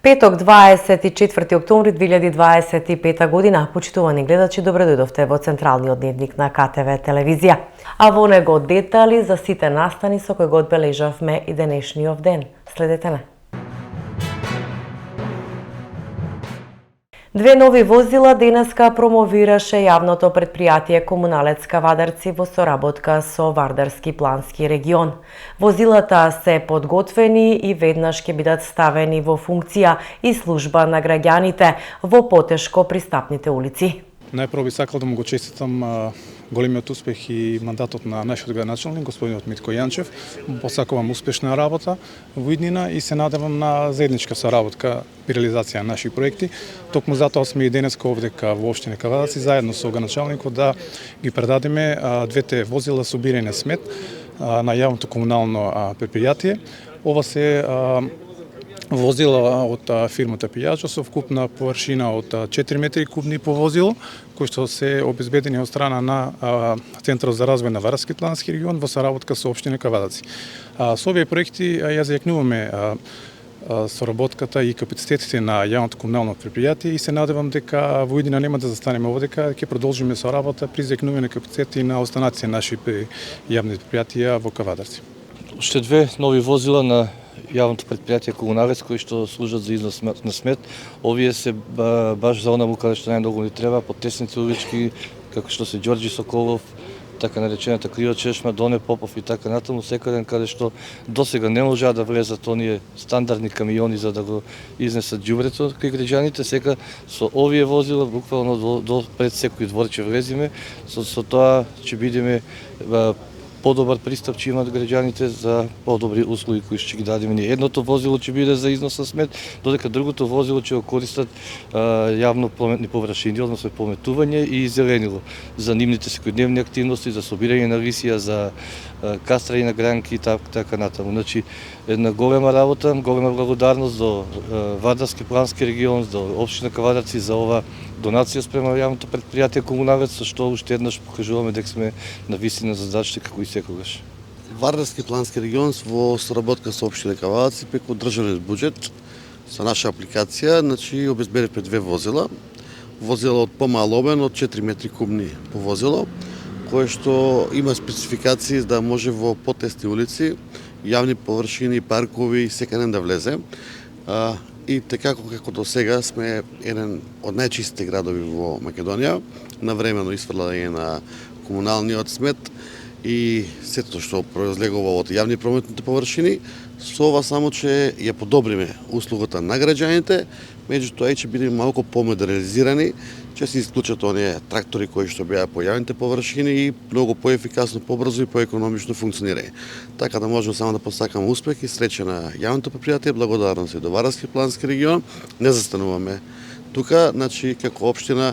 Петок, 24 октомври 2025 година. Почитувани гледачи, добре дојдовте во централниот дневник на КТВ телевизија. А во него детали за сите настани со кои го одбележавме и денешниот ден. Следете не. Две нови возила денеска промовираше јавното предпријатие Комуналец Кавадарци во соработка со Вардарски плански регион. Возилата се подготвени и веднаш ќе бидат ставени во функција и служба на граѓаните во потешко пристапните улици. Најпрво би сакал да му го честитам големиот успех и мандатот на нашиот градоначалник, господинот Митко Јанчев. Посакувам успешна работа во иднина и се надевам на заедничка соработка при реализација на наши проекти. Токму затоа сме и денеска овдека во општина Кавадарци заедно со градоначалникот да ги предадеме двете возила со собирање смет на јавното комунално предпријатие. Ова се возила од фирмата Пијаджо со вкупна површина од 4 метри кубни по возило, кои што се обезбедени од страна на Центарот за развој на Вардарски плански регион во соработка со општина Кавадарци. Со овие проекти ја зајакнуваме соработката и капацитетите на јавното комунално предпријатие и се надевам дека во иднина нема да застанеме овдека, ќе продолжиме со работа при зајакнување капацитети на останација наши јавни предпријатија во Кавадарци. Уште две нови возила на јавното предпријатие Комуналец кои што служат за износ на смет. Овие се баш за онаму каде што најмногу ни треба, по тесните улички, како што се Ѓорѓи Соколов, така наречената Крива чешма, Доне Попов и така натаму, секаде каде што досега не можеа да влезат оние стандардни камиони за да го изнесат ѓубрето кај граѓаните, сега со овие возила буквално до пред секој дворче влезиме, со тоа ќе бидеме подобар пристап ќе имат граѓаните за подобри услуги кои ќе ги дадеме ние. Едното возило ќе биде за износ на смет, додека другото возило ќе го користат јавно прометни површини, односно пометување и зеленило за нивните секојдневни активности, за собирање на лисија, за кастрање на гранки и така натаму. Значи, една голема работа, голема благодарност до Вардарски плански регион, до општина Кавадарци за ова донација спрема јавното предпријатие Комуналец, со што уште еднаш покажуваме дека сме на висина задачите како и секогаш. Вардарски плански регион во соработка со општина Кавадарци преку државниот буџет со наша апликација, значи обезбедивме две возила. Возило од помал обем од 4 метри кубни по возило, кое што има спецификации да може во потесни улици, јавни површини, паркови, секаде да влезе. И така како до сега сме еден од најчистите градови во Македонија, навремено исфрлање на комуналниот смет и сето што произлегува од јавни прометните површини, со ова само че ја подобриме услугата на граѓаните, меѓутоа и ќе бидеме малку помодернизирани, ќе се исклучат оние трактори кои што беа по јавните површини и многу поефикасно, побрзо и поекономично функционирање. Така да можеме само да посакаме успех и среќа на јавното предпријатие, благодарност и до Вардарски плански регион. Не застануваме тука, значи како општина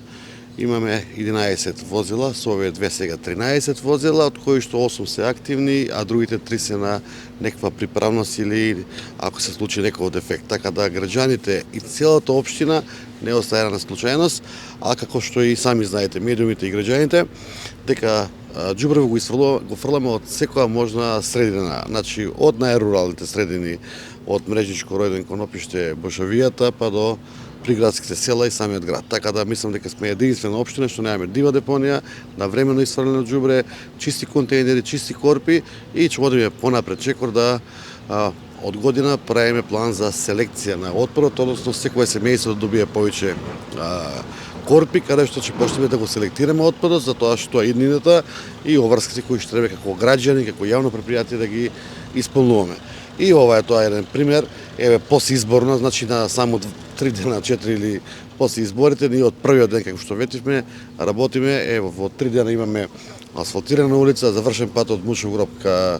имаме 11 возила, со овие две сега 13 возила, од кои што 8 се активни, а другите 3 се на некаква приправност или ако се случи некој дефект. Така да граѓаните и целата општина не остаја на случајност, а како што и сами знаете, медиумите и граѓаните, дека ѓубрево го фрламе од секоја можна средина, значи од најруралните средини, од Мрежничко, Ројден, Конопиште, Бошовијата, па до приградските села и самиот град. Така да мислам дека сме единствена општина што немаме дива депонија, навремено исфрлено ѓубре, чисти контејнери, чисти корпи и ќе одиме понапред чекор да од година правиме план за селекција на отпадот, односно секое семејство да добие повеќе корпи, каде што ќе почнеме да го селектираме отпадот, за тоа што иднината и оврските кои што треба како граѓани, како јавно предпријатие да ги исполнуваме. И ова е тоа еден пример, еве после изборно, значи на само 3 дена, 4 или после изборите, ние од првиот ден како што ветивме, работиме, ево во 3 дена имаме асфалтирана улица, завршен пат од Мушов гроб ка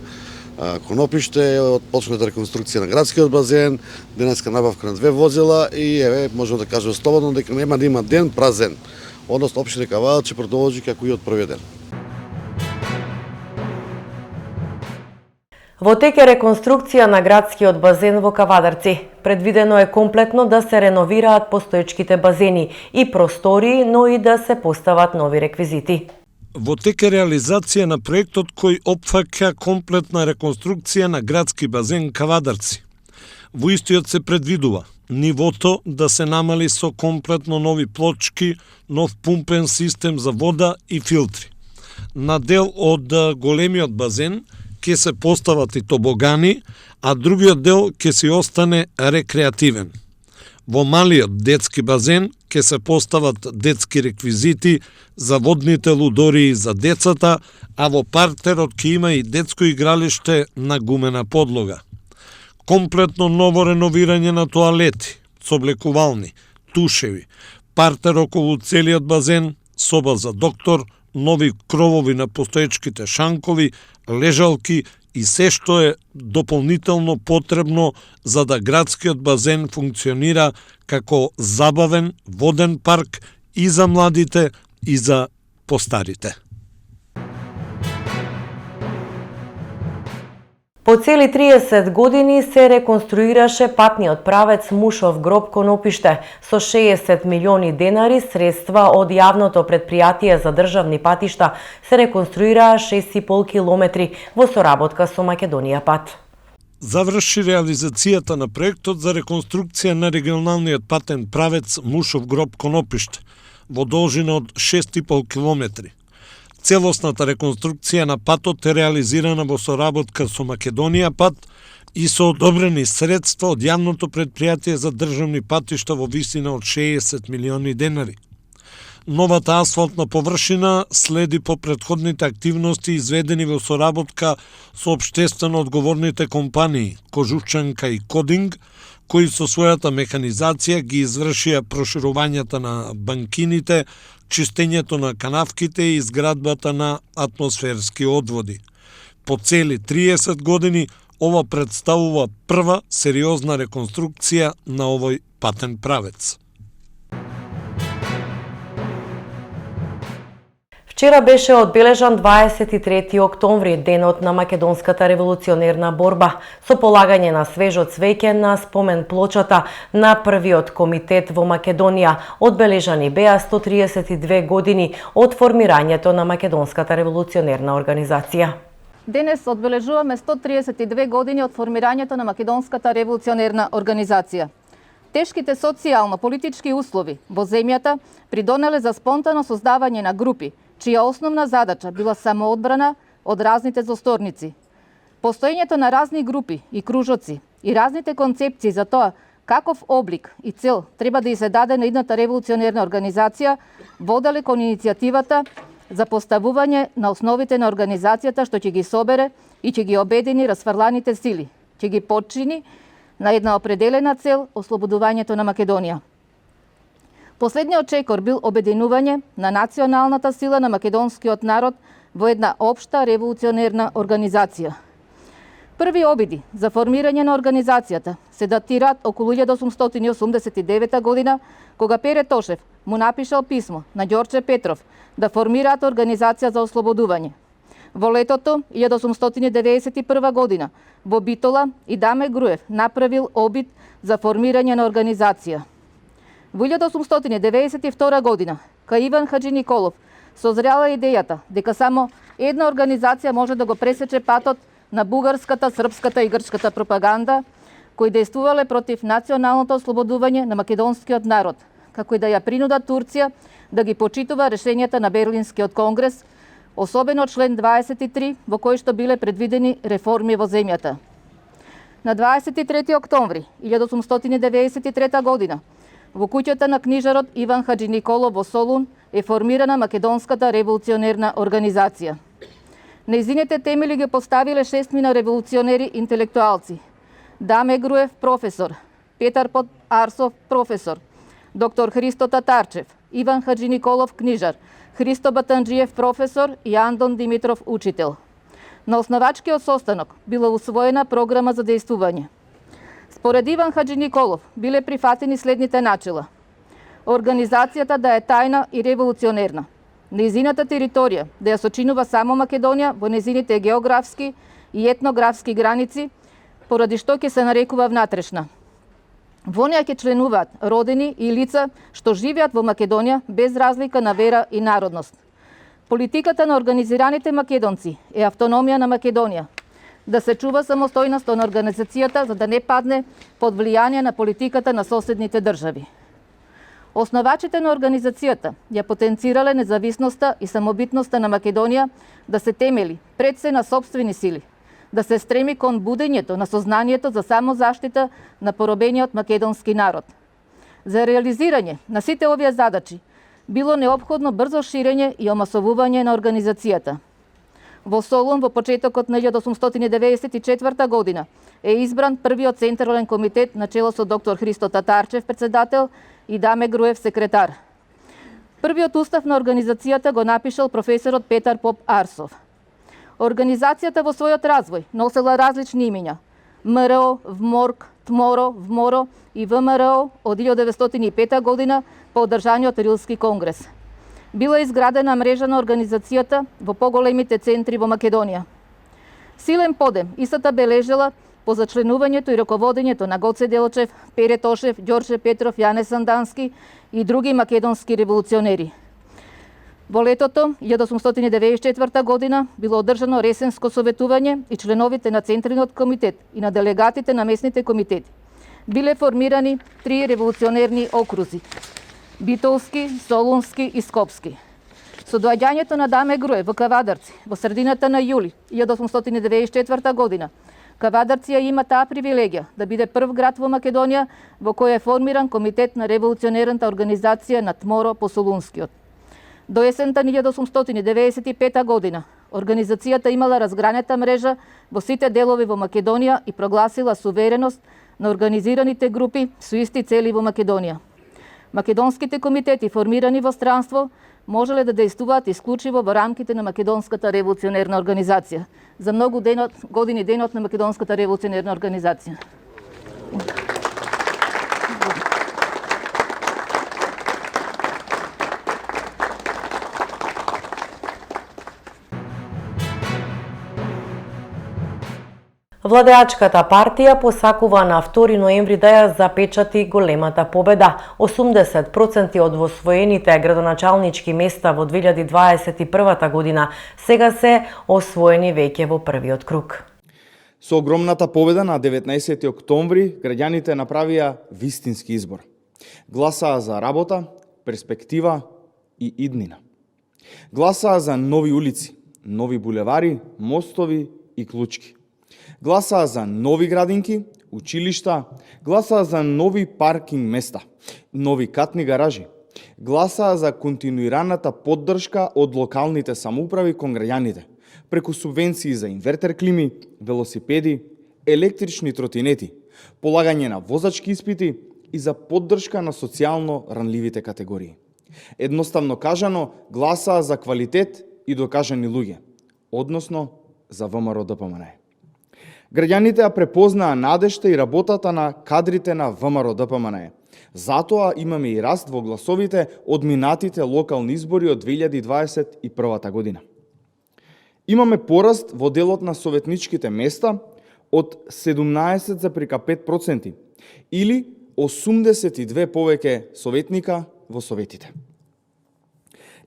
Конопиште, почната реконструкција на градскиот базен, денеска набавка на две возила и еве можеме да кажеме слободно дека нема да има ден празен. Односно општина Кавадарци ќе продолжи како и од првиот ден. Во тек е реконструкција на градскиот базен во Кавадарци. Предвидено е комплетно да се реновираат постоечките базени и простории, но и да се постават нови реквизити. Во тек е реализација на проектот кој опфаќа комплетна реконструкција на градски базен Кавадарци. Во истиот се предвидува нивото да се намали со комплетно нови плочки, нов пумпен систем за вода и филтри. На дел од големиот базен ќе се постават и тобогани, а другиот дел ќе си остане рекреативен. Во малиот детски базен ќе се постават детски реквизити за водните лудории за децата, а во партерот ќе има и детско игралиште на гумена подлога. Комплетно ново реновирање на тоалети, соблекувални, тушеви, партер околу целиот базен, соба за доктор, нови кровови на постоечките шанкови, лежалки и се што е дополнително потребно за да градскиот базен функционира како забавен воден парк и за младите и за постарите. По цели 30 години се реконструираше патниот правец Мушов гроб Конопиште со 60 милиони денари средства од јавното претпријатие за државни патишта се реконструираа 6,5 километри во соработка со Македонија пат. Заврши реализацијата на проектот за реконструкција на регионалниот патен правец Мушов гроб Конопиште во должина од 6,5 километри. Целосната реконструкција на патот е реализирана во соработка со Македонија пат и со одобрени средства од јавното претпријатие за државни патишта во висина од 60 милиони денари. Новата асфалтна површина следи по претходните активности изведени во соработка со општествено одговорните компании Кожушчанка и Кодинг, кои со својата механизација ги извршија проширувањата на банкините, чистењето на канавките и изградбата на атмосферски одводи. По цели 30 години ова представува прва сериозна реконструкција на овој патен правец. Вчера беше одбележан 23 октомври, денот на македонската револуционерна борба, со полагање на свежо цвеќе на спомен плочата на првиот комитет во Македонија. Одбележани беа 132 години од формирањето на македонската револуционерна организација. Денес одбележуваме 132 години од формирањето на македонската револуционерна организација. Тешките социјално-политички услови во земјата придонеле за спонтано создавање на групи, чија основна задача била самоодбрана од разните злосторници. Постоењето на разни групи и кружоци и разните концепции за тоа каков облик и цел треба да и се даде на едната револуционерна организација воделе кон иницијативата за поставување на основите на организацијата што ќе ги собере и ќе ги обедини расфрланите сили, ќе ги подчини на една определена цел ослободувањето на Македонија. Последниот чекор бил обединување на националната сила на македонскиот народ во една општа револуционерна организација. Први обиди за формирање на организацијата се датираат околу 1889 година, кога Пере Тошев му напишал писмо на Ѓорче Петров да формираат организација за ослободување. Во летото 1891 година во Битола и Даме Груев направил обид за формирање на организација. Во 1892 година, кај Иван Хаджи Николов, созрела идејата дека само една организација може да го пресече патот на бугарската, српската и грчката пропаганда, кои дејствувале против националното ослободување на македонскиот народ, како и да ја принуда Турција да ги почитува решенијата на Берлинскиот конгрес, особено член 23, во кој што биле предвидени реформи во земјата. На 23 октомври 1893 година, во куќата на книжарот Иван Хаджи Николов во Солун е формирана македонската револуционерна организација. Нејзините темели ги поставиле шестмина револуционери интелектуалци: Даме Груев професор, Петар Арсов професор, доктор Христо Татарчев, Иван Хаджи Николов книжар, Христо Батанџиев професор и Андон Димитров учител. На основачкиот состанок била усвоена програма за дејствување. Според Иван Хаджи Николов биле прифатени следните начела: организацијата да е тајна и револуционерна, нејзината територија да ја сочинува само Македонија во нејзините географски и етнографски граници, поради што ќе се нарекува внатрешна. Во неја ќе членуваат родени и лица што живеат во Македонија без разлика на вера и народност. Политиката на организираните македонци е автономија на Македонија. да се чува самостојноста на организацијата за да не падне под влијание на политиката на соседните држави. Основачите на организацијата ја потенцирале независноста и самобитноста на Македонија да се темели пред се на сопствени сили, да се стреми кон будењето на сознанието за самозаштита на поробениот македонски народ. За реализирање на сите овие задачи било неопходно брзо ширење и омасовување на организацијата. Во Солун во почетокот на 1894 година е избран првиот централен комитет на чело со доктор Христо Татарчев председател и Даме Груев секретар. Првиот устав на организацијата го напишал професорот Петар Поп Арсов. Организацијата во својот развој носела различни имиња: МРО, ВМОРК, ТМОРО, ВМОРО и ВМРО од 1905 година по одржаниот Рилски конгрес. Била изградена мрежа на организацијата во поголемите центри во Македонија. Силен подем истата бележела по зачленувањето и раководењето на Гоце Делчев, Пере Тошев, Ѓорче Петров, Јане Сандански и други македонски револуционери. Во летото 1894 година било одржано ресенско советување и членовите на Централниот комитет и на делегатите на местните комитети биле формирани 3 револуционерни окрузи: Битолски, Солунски и Скопски. Со доаѓањето на Даме Груев во Кавадарци во средината на јули 1894 година, Кавадарција има таа привилегија да биде прв град во Македонија во кој е формиран комитет на револуционерната организација на ТМОРО по Солунскиот. До есента 1895 година организацијата имала разгранета мрежа во сите делови во Македонија и прогласила сувереност на организираните групи со исти цели во Македонија. Македонските комитети формирани во странство можеле да дејствуваат исклучиво во рамките на Македонската револуционерна организација. За многу години денот на Македонската револуционерна организација. Владеачката партија посакува на 2 ноември да ја запечати големата победа. 80% од освоените градоначалнички места во 2021 година сега се освоени веќе во првиот круг. Со огромната победа на 19 октомври, граѓаните направија вистински избор. Гласаа за работа, перспектива и иднина. Гласаа за нови улици, нови булевари, мостови и клучки. Гласаа за нови градинки, училишта, гласаа за нови паркинг места, нови катни гаражи. Гласаа за континуираната поддршка од локалните самоуправи кон граѓаните, преку субвенции за инвертер клими, велосипеди, електрични тротинети, полагање на возачки испити и за поддршка на социјално ранливите категории. Едноставно кажано, гласаа за квалитет и докажани луѓе, односно за ВМРО ДПМН. Граѓаните ја препознаа надежта и работата на кадрите на ВМРО ДПМН. Затоа имаме и раст во гласовите од минатите локални избори од 2021 година. Имаме пораст во делот на советничките места од 17,5% или 82 повеќе советника во советите.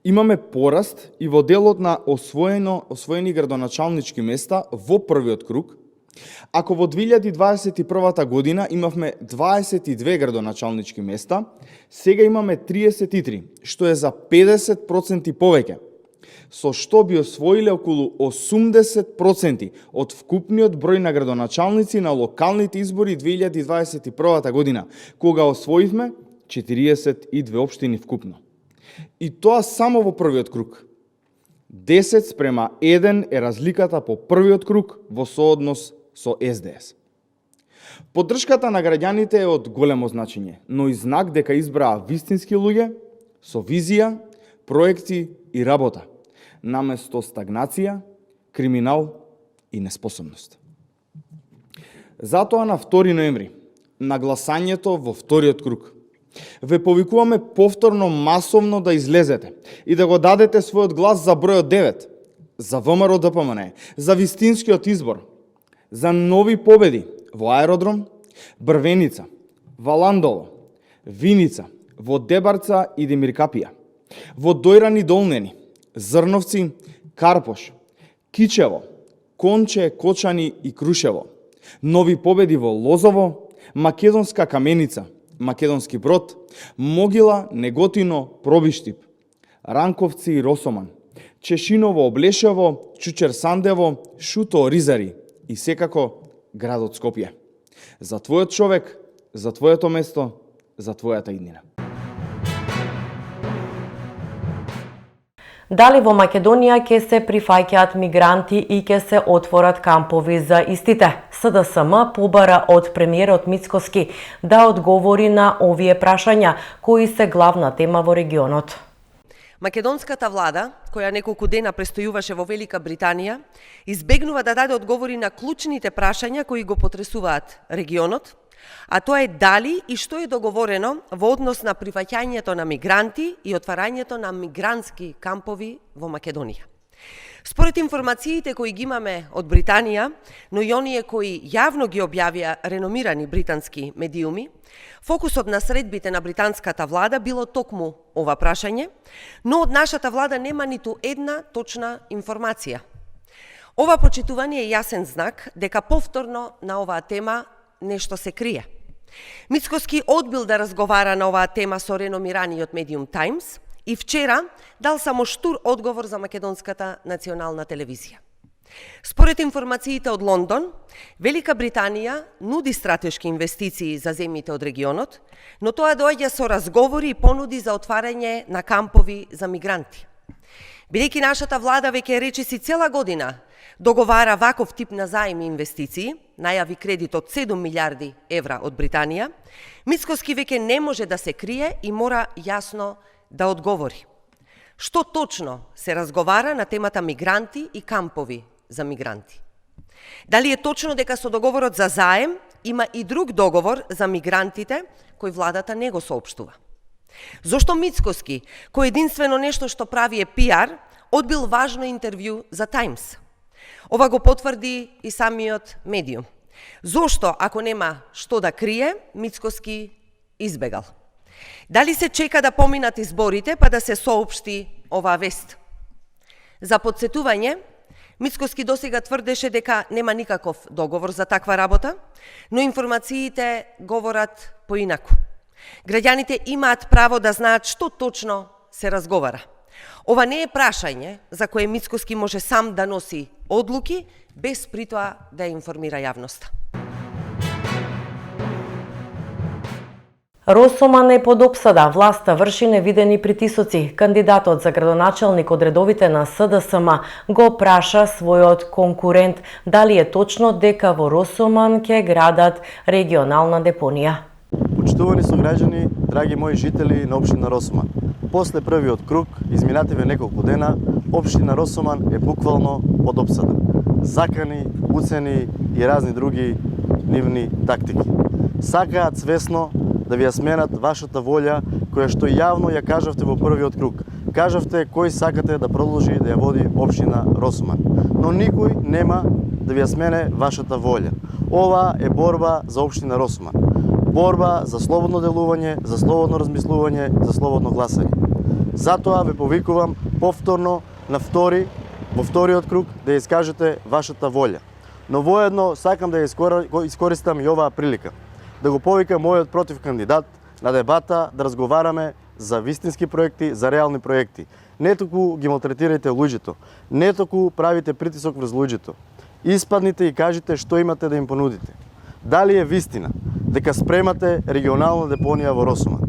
Имаме пораст и во делот на освоени градоначалнички места во првиот круг. Ако во 2021 година имавме 22 градоначалнички места, сега имаме 33, што е за 50% повеќе, со што би освоиле околу 80% од вкупниот број на градоначалници на локалните избори 2021 година, кога освоивме 42 општини вкупно. И тоа само во првиот круг. 10:1 е разликата по првиот круг во сооднос со СДС. Поддршката на граѓаните е од големо значење, но и знак дека избраа вистински луѓе со визија, проекти и работа, наместо стагнација, криминал и неспособност. Затоа на 2 ноември, на гласањето во вториот круг, ве повикуваме повторно масовно да излезете и да го дадете својот глас за бројот 9, за ВМРО ДПМН, за вистинскиот избор, за нови победи во Аеродром, Брвеница, Валандово, Виница, во Дебарца и Демиркапија, во Дојрани Долнени, Зрновци, Карпош, Кичево, Конче, Кочани и Крушево, нови победи во Лозово, Македонска Каменица, Македонски Брод, Могила, Неготино, Пробиштип, Ранковци и Росоман, Чешиново, Облешево, Чучер Сандево, Шуто, Ризари и секако градот Скопје. За твојот човек, за твоето место, за твојата иднина. Дали во Македонија ќе се прифаќаат мигранти и ќе се отворат кампови за истите? СДСМ побара од премиерот Мицкоски да одговори на овие прашања, кои се главна тема во регионот. Македонската влада, која неколку дена престојуваше во Велика Британија, избегнува да даде одговори на клучните прашања кои го потресуваат регионот, а тоа е дали и што е договорено во однос на прифаќањето на мигранти и отварањето на мигрантски кампови во Македонија. Според информациите кои ги имаме од Британија, но и оние кои јавно ги објавија реномирани британски медиуми, фокусот на средбите на британската влада било токму ова прашање, но од нашата влада нема ниту една точна информација. Ова почитување е јасен знак дека повторно на оваа тема нешто се крие. Мицкоски одбил да разговара на оваа тема со реномираниот медиум Times и вчера дал само штур одговор за Македонската национална телевизија. Според информациите од Лондон, Велика Британија нуди стратешки инвестиции за земјите од регионот, но тоа доаѓа со разговори и понуди за отварање на кампови за мигранти. Бидејќи нашата влада веќе речиси цела година договара ваков тип на заем и инвестиции, најави кредит од 7 милиарди евра од Британија, Мицкоски веќе не може да се крие и мора јасно да одговори. Што точно се разговара на темата мигранти и кампови за мигранти? Дали е точно дека со договорот за заем има и друг договор за мигрантите кој владата не го соопштува? Зошто Мицкоски, кој единствено нешто што прави е пиар, одбил важно интервју за Times? Ова го потврди и самиот медиум. Зошто, ако нема што да крие, Мицкоски избегал? Дали се чека да поминат изборите па да се соопшти оваа вест? За подсетување, Мицкоски досега тврдеше дека нема никаков договор за таква работа, но информациите говорат поинаку. Граѓаните имаат право да знаат што точно се разговара. Ова не е прашање за кое Мицкоски може сам да носи одлуки, без притоа да ја информира јавноста. Росоман е под опсада. Власта врши невидени притисоци. Кандидатот за градоначалник од редовите на СДСМ го праша својот конкурент дали е точно дека во Росоман ќе градат регионална депонија. Почитувани сограѓани, драги мои жители на општина Росоман. После првиот круг, изминативе неколку дена, општина Росоман е буквално под опсада. Закани, уцени и разни други нивни тактики. Сакаат свесно да ви ја сменат вашата волја, која што јавно ја кажавте во првиот круг. Кажавте кој сакате да продолжи да ја води општина Росоман. Но никој нема да ви ја смене вашата волја. Ова е борба за општина Росоман. Борба за слободно делување, за слободно размислување, за слободно гласање. Затоа ве повикувам повторно во вториот круг да ја искажете вашата волја. Но воедно сакам да ја искористам и оваа прилика да го повикам мојот против кандидат на дебата да разговараме за вистински проекти, за реални проекти. Не току ги малтретирајте луѓето, не току правите притисок врз луѓето. Испаднite и кажете што имате да им понудите. Дали е вистина дека спремате регионална депонија во Росоман?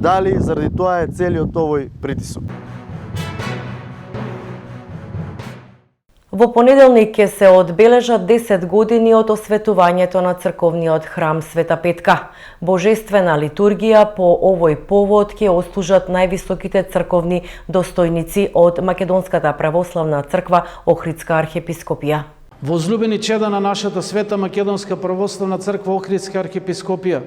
Дали заради тоа е целиот овој притисок? Во понеделник ќе се одбележат 10 години од осветувањето на црковниот храм Света Петка. Божествена литургија по овој повод ќе ослужат највисоките црковни достојници од Македонската православна црква Охридска архиепископија. Возлюбени чеда на нашата света Македонска православна црква Охридска архиепископија,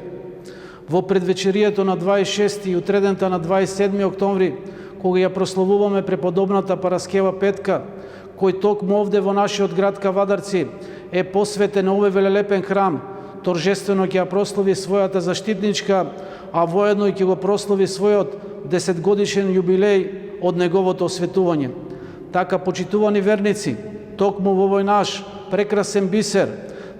во предвечерието на 26 и утредента на 27 октомври, кога ја прославуваме преподобната Параскева Петка, кој токму овде во нашиот град Кавадарци е посветен овој велелепен храм, торжествено ќе ја прослави својата заштитничка, а воедно и ќе го прослави својот 10-годишен јубилеј од неговото осветување. Така, почитувани верници, токму во овој наш прекрасен бисер,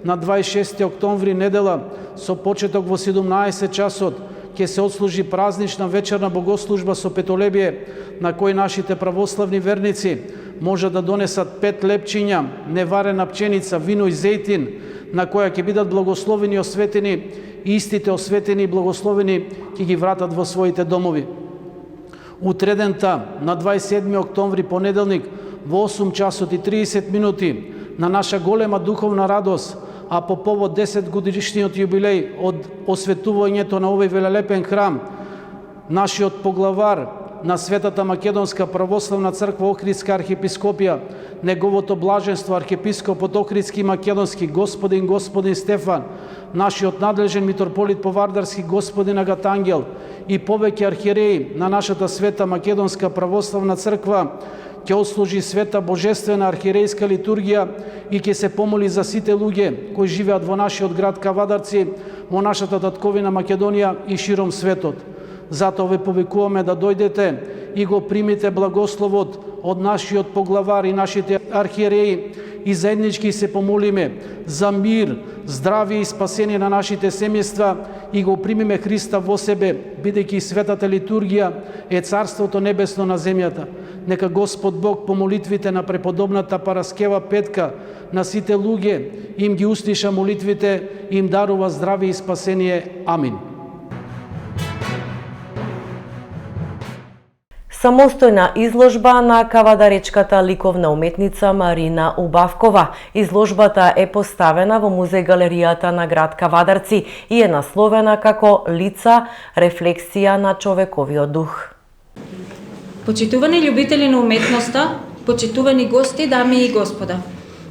на 26 октомври недела, со почеток во 17 часот, ќе се отслужи празнична вечерна богослужба со петолебие, на кој нашите православни верници може да донесат 5 лепчиња, неварена пченица, вино и зејтин, на која ќе бидат благословени и осветени, и истите осветени и благословени ќе ги вратат во своите домови. Утредента на 27 октомври понеделник во 8 часот и 30 минути на наша голема духовна радост, а по повод 10 годишниот јубилеј од осветувањето на овој велелепен храм, нашиот поглавар на Светата Македонска православна црква Охридска архиепископија, неговото блаженство архиепископот Охридски и Македонски господин Стефан, нашиот надлежен митрополит по Вардарски господин Агатангел и повеќе архиереи на нашата Света Македонска православна црква ќе отслужи света божествена архиерејска литургија и ќе се помоли за сите луѓе кои живеат во нашиот град Кавадарци, во нашата татковина Македонија и широм светот. Затоа ве повикуваме да дојдете и го примите благословот од нашиот поглавар и нашите архиереи и заеднички се помолиме за мир, здравје и спасение на нашите семејства и го примиме Христа во себе, бидејќи светата литургија е Царството небесно на земјата. Нека Господ Бог по молитвите на преподобната Параскева Петка на сите луѓе им ги услиша молитвите и им дарува здравје и спасение. Амин. Самостојна изложба на кавадаречката ликовна уметница Марина Убавкова. Изложбата е поставена во музеј галеријата на град Кавадарци и е насловена како Лица, рефлексија на човековиот дух. Почитувани љубители на уметноста, почитувани гости, дами и господа.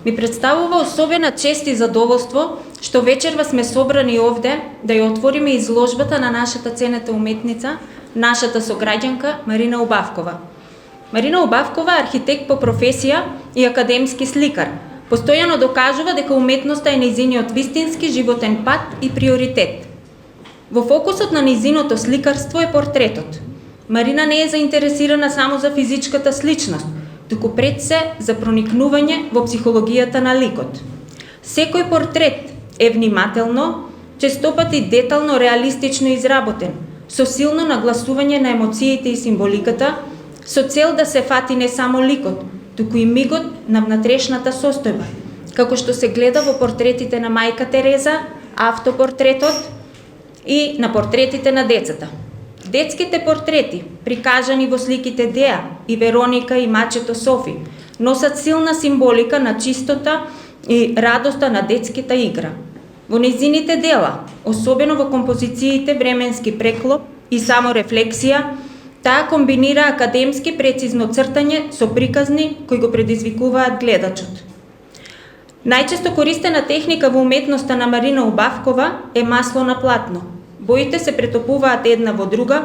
Ми представува особена чест и задоволство што вечерва сме собрани овде да ја отвориме изложбата на нашата ценета уметница, нашата сограѓанка Марина Убавкова. Марина Убавкова е архитект по професија и академски сликар. Постојано докажува дека уметноста е нејзиниот вистински животен пат и приоритет. Во фокусот на нејзиното сликарство е портретот. Марина не е заинтересирана само за физичката сличност, туку пред се за проникнување во психологијата на ликот. Секој портрет е внимателно, честопати детално реалистично изработен, со силно нагласување на емоциите и символиката, со цел да се фати не само ликот, туку и мигот на внатрешната состојба, како што се гледа во портретите на мајка Тереза, автопортретот и на портретите на децата. Детските портрети, прикажани во сликите Деа и Вероника и мачето Софи, носат силна символика на чистота и радоста на детската игра. Во нејзините дела, особено во композициите Временски преклоп и Саморефлексија, таа комбинира академски прецизно цртање со приказни кои го предизвикуваат гледачот. Најчесто користена техника во уметноста на Марина Убавкова е масло на платно. Боите се претопуваат една во друга,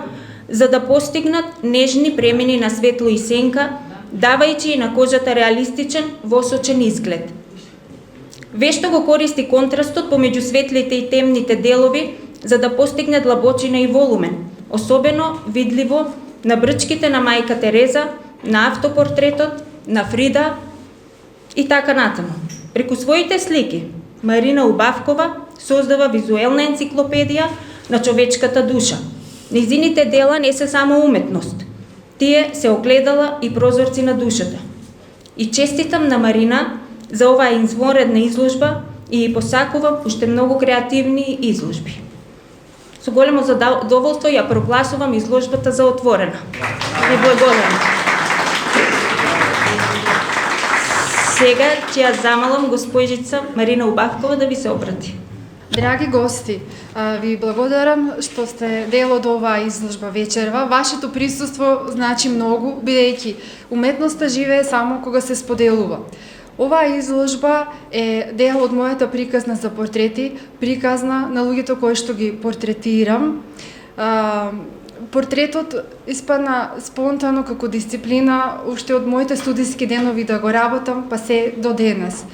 за да постигнат нежни премини на светло и сенка, давајќи на кожата реалистичен, восочен изглед. Вешто го користи контрастот помеѓу светлите и темните делови, за да постигне длабочина и волумен, особено видливо на брчките на мајка Тереза, на автопортретот, на Фрида и така натаму. Преку своите слики, Марина Убавкова создава визуелна енциклопедија на човечката душа. Нејзините дела не се само уметност. Тие се огледала и прозорци на душата. И честитам на Марина за оваа извонредна изложба и посакувам уште многу креативни изложби. Со големо задоволство ја прогласувам изложбата за отворена. Ви благодарам. Сега ќе ја замалам госпожица Марина Убавкова да ви се обрати. Драги гости, ви благодарам што сте дел од оваа изложба вечерва. Вашето присуство значи многу, бидејќи уметноста живее само кога се споделува. Оваа изложба е дел од мојата приказна за портрети, приказна на луѓето кои што ги портретирам. Портретот испадна спонтано како дисциплина уште од моите студиски денови да го работам, па се до денес.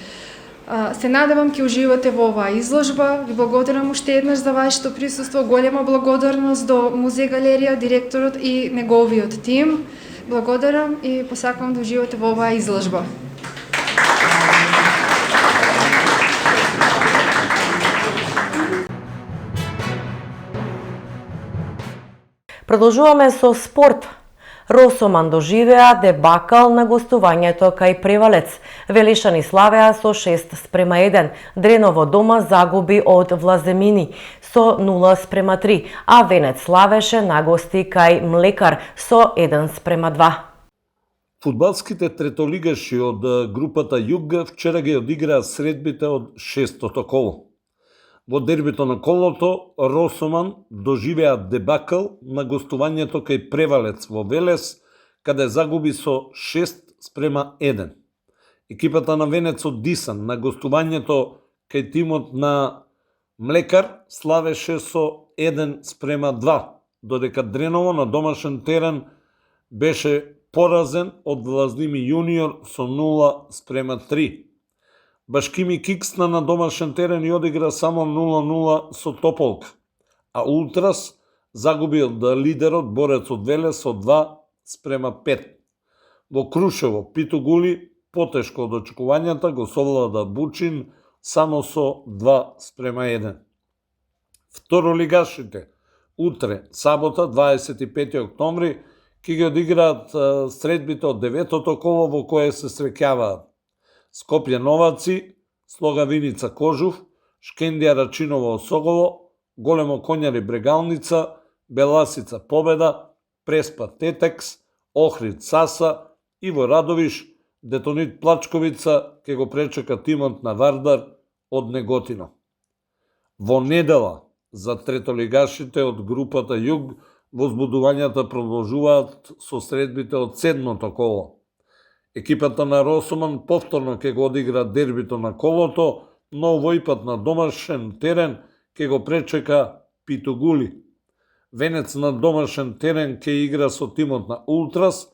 Се надевам ќе уживате во оваа изложба. Ви благодарам уште еднаш за вашето присуство. Голема благодарност до Музеј галерија, директорот и неговиот тим. Благодарам и посакувам да уживате во оваа изложба. Продолжуваме со спорт. Росоман доживеа дебакал на гостувањето кај Превалец. Велишани славеа со 6:1. Дреново дома загуби од Влаземини со 0:3, а Венец славеше на гости кај Млекар со 1:2. Фудбалските третолигаши од групата Југ вчера ги одиграа средбите од 6-тото коло. Во дербито на колото, Росоман доживеа дебакл на гостувањето кај Превалец во Велес, каде загуби со 6:1. Екипата на Венец од Дисан на гостувањето кај тимот на Млекар славеше со 1:2, додека Дреново на домашен терен беше поразен од Влазними јуниор со 0:3. Башкими киксна на домашен терен и одигра само 0:0 со Тополка, а Ултрас загуби од лидерот Борец од Велес со 2:5. Во Крушево, Питогули, потешко од очекувањата, го совлада Бучин само со 2:1. Второлигашите утре, сабота, 25 октомври, ќе ги одиграат средбите од 9-тото коло во кое се среќаваат Скопје Новаци, Слога Виница Кожув, Шкендија Рачиново Осогово, Големо Коњари Брегалница, Беласица Победа, Преспа Тетекс, Охрид Саса и во Радовиш Детонит Плачковица ќе го пречека тимот на Вардар од Неготино. Во недела за третолигашите од групата Југ возбудувањата продолжуваат со средбите од 7-то коло. Екипата на Росоман повторно ќе го одигра дербито на колото, но овој пат на домашен терен ќе го пречека Питогули. Венец на домашен терен ќе игра со тимот на Ултрас,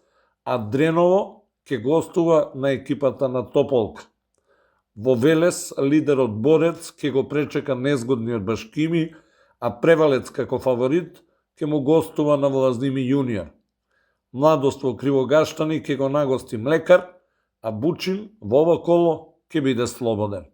а Дреново ќе гостува на екипата на Тополка. Во Велес лидерот Борец ќе го пречека незгодниот Башкими, а Превалец како фаворит ќе му гостува на Влазними јуниор. Младост во Кривогаштани ќе го нагости Млекар, а Бучин во ова коло ќе биде слободен.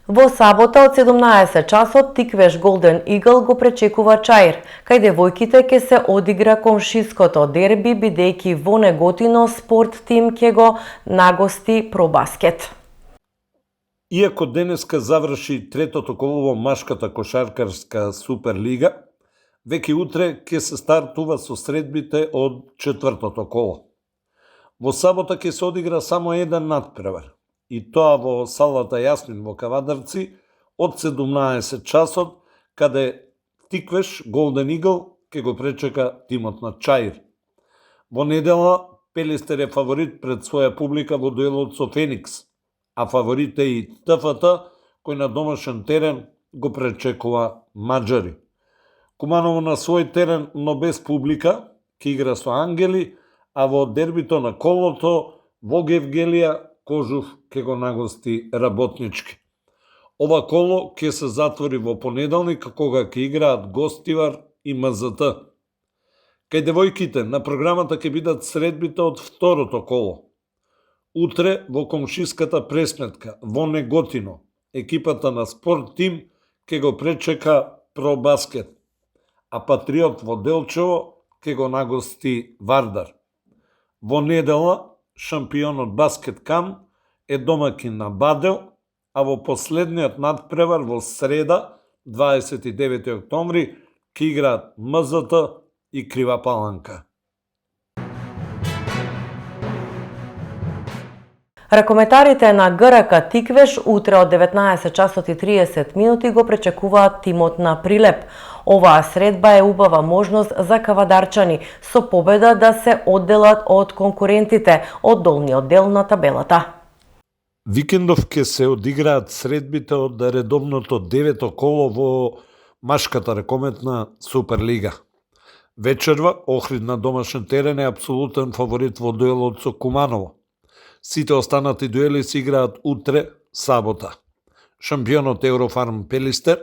Во сабота од 17 часот Тиквеш Голден Игл го пречекува Чаир, кај девојките ќе се одигра комшиското дерби, бидејќи во Неготино спорт тим ќе го нагости Пробаскет. Иако денеска заврши третото коло во машката кошаркарска Суперлига, веќе утре ќе се стартува со средбите од четвртото коло. Во сабота ќе се одигра само еден надпревар, и тоа во салата Јасмин во Кавадарци од 17 часот, каде Тиквеш Голден Игл ќе го пречека тимот на Чаир. Во недела Пелистер е фаворит пред своја публика во дуелот со Феникс, а фаворит е и ТФТ, кој на домашен терен го пречекува Маđари. Куманово на свој терен, но без публика, ќе игра со Ангели, а во дербито на колото во Гевгелија Кожув ќе го нагости Работнички. Ова коло ќе се затвори во понеделник, кога ќе играат Гостивар и МЗТ. Кај девојките на програмата ќе бидат средбите од второто коло. Утре во комшиската пресметка во Неготино, екипата на Спорт Тим ќе го пречека Пробаскет, а Патриот во Делчево ќе го нагости Вардар. Во недела шампионот Баскет Кам е домакин на Бадел, а во последниот надпревар во среда, 29 октомври, ќе играат МЗТ и Крива Паланка. Ракометарите на ГРК Тиквеш утре од 19 часот и 30 минути го пречекуваат тимот на Прилеп. Оваа средба е убава можност за кавадарчани со победа да се одделат од конкурентите од долниот дел на табелата. Викендов ќе се одиграат средбите од редовното 9-то коло во машката ракометна Суперлига. Вечерва Охрид на домашен терен е апсолутен фаворит во дуелот со Куманово. Сите останати дуели се играат утре, сабота. Шампионот Еврофарм Пелистер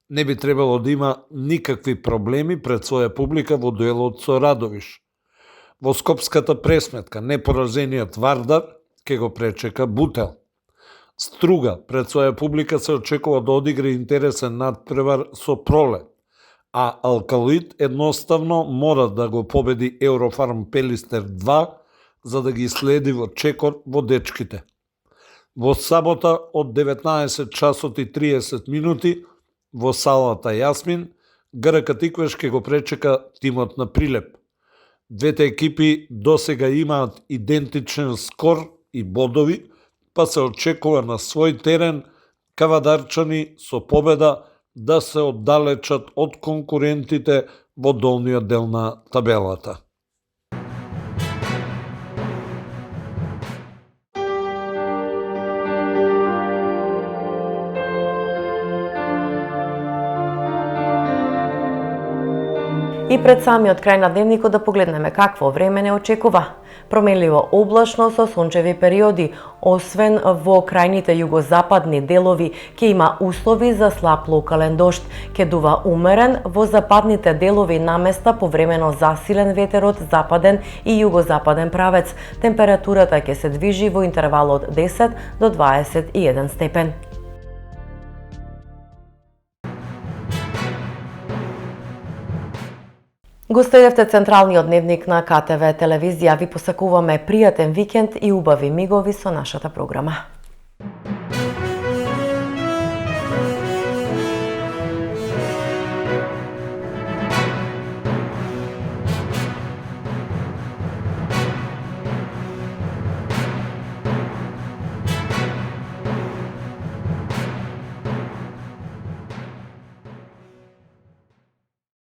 не би требало да има никакви проблеми пред своја публика во дуелот со Радовиш. Во скопската пресметка непоразениот Вардар ќе го пречека Бутел. Струга пред своја публика се очекува да одигра интересен надпревар со Пролет, а Алкалоид едноставно мора да го победи Еврофарм Пелистер 2 за да ги следи во чекор во дечките. Во сабота од 19 часот и 30 минути во салата Јасмин, ГРК Тиквеш ќе го пречека тимот на Прилеп. Двете екипи досега имаат идентичен скор и бодови, па се очекува на свој терен кавадарчани со победа да се оддалечат од конкурентите во долниот дел на табелата. И пред самиот крај на дневникот да погледнеме какво време не очекува. Променливо облачно со сончеви периоди, освен во крајните југозападни делови ќе има услови за слаб локален дожд, ќе дува умерен во западните делови наместа повремено засилен ветер од западен и југозападен правец. Температурата ќе се движи во интервал од 10 до 21 степен. Го следевте централниот дневник на КТВ телевизија. Ви посакуваме пријатен викенд и убави мигови со нашата програма.